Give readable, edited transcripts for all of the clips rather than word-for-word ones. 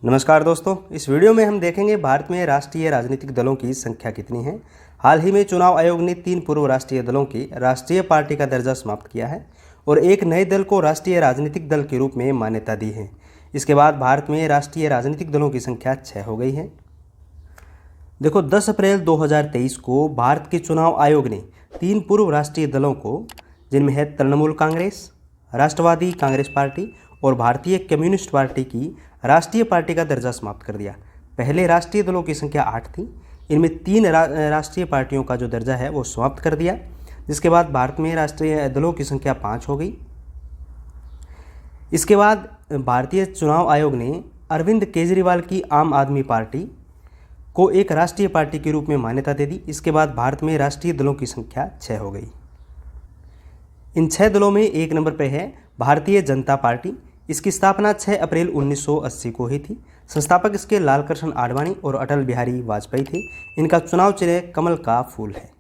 नमस्कार दोस्तों, इस वीडियो में हम देखेंगे भारत में राष्ट्रीय राजनीतिक दलों की संख्या कितनी है। हाल ही में चुनाव आयोग ने 3 पूर्व राष्ट्रीय दलों की राष्ट्रीय पार्टी का दर्जा समाप्त किया है और एक नए दल को राष्ट्रीय राजनीतिक दल के रूप में मान्यता दी है। इसके बाद भारत में राष्ट्रीय राजनीतिक दलों की संख्या 6 हो गई है। देखो, 10 अप्रैल 2023 को भारत के चुनाव आयोग ने 3 पूर्व राष्ट्रीय दलों को, जिनमें है तृणमूल कांग्रेस, राष्ट्रवादी कांग्रेस पार्टी और भारतीय कम्युनिस्ट पार्टी की राष्ट्रीय पार्टी का दर्जा समाप्त कर दिया। पहले राष्ट्रीय दलों की संख्या 8 थी, इनमें 3 राष्ट्रीय पार्टियों का जो दर्जा है वो समाप्त कर दिया, जिसके बाद भारत में राष्ट्रीय दलों की संख्या 5 हो गई। इसके बाद भारतीय चुनाव आयोग ने अरविंद केजरीवाल की आम आदमी पार्टी को एक राष्ट्रीय पार्टी के रूप में मान्यता दे दी। इसके बाद भारत में राष्ट्रीय दलों की संख्या 6 हो गई। इन 6 दलों में 1 नंबर पर है भारतीय जनता पार्टी। इसकी स्थापना 6 अप्रैल 1980 को हुई थी। संस्थापक इसके लाल कृष्ण आडवाणी और अटल बिहारी वाजपेयी थे। इनका चुनाव चिन्ह कमल का फूल है।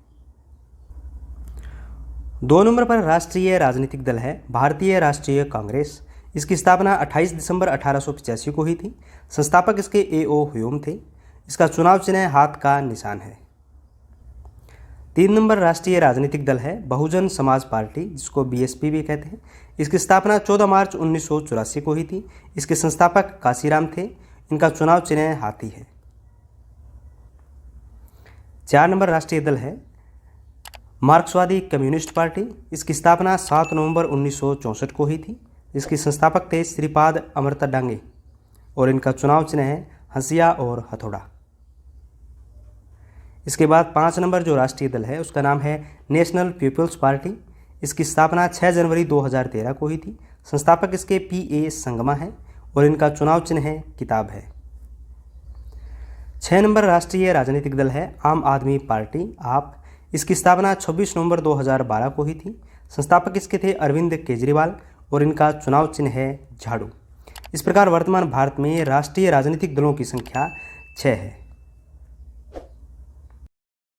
2 नंबर पर राष्ट्रीय राजनीतिक दल है भारतीय राष्ट्रीय कांग्रेस। इसकी स्थापना 28 दिसंबर 1885 को हुई थी। संस्थापक इसके A.O. ह्यूम थे। इसका चुनाव चिन्ह हाथ का निशान है। 3 नंबर राष्ट्रीय राजनीतिक दल है बहुजन समाज पार्टी, जिसको BSP भी कहते हैं। इसकी स्थापना 14 मार्च 1984 को हुई थी। इसके संस्थापक काशीराम थे। इनका चुनाव चिन्ह हाथी है। 4 नंबर राष्ट्रीय दल है मार्क्सवादी कम्युनिस्ट पार्टी। इसकी स्थापना 7 नवंबर 1964 को हुई थी। इसके संस्थापक थे श्रीपाद अमृता डांगे और इनका चुनाव चिन्ह है हंसिया और हथौड़ा। इसके बाद 5 नंबर जो राष्ट्रीय दल है उसका नाम है नेशनल पीपल्स पार्टी। इसकी स्थापना 6 जनवरी 2013 को हुई थी। संस्थापक इसके P.A. संगमा है और इनका चुनाव चिन्ह है किताब है। 6 नंबर राष्ट्रीय राजनीतिक दल है आम आदमी पार्टी आप। इसकी स्थापना 26 नवंबर 2012 को हुई थी। संस्थापक इसके थे अरविंद केजरीवाल और इनका चुनाव चिन्ह है झाड़ू। इस प्रकार वर्तमान भारत में राष्ट्रीय राजनीतिक दलों की संख्या 6 है।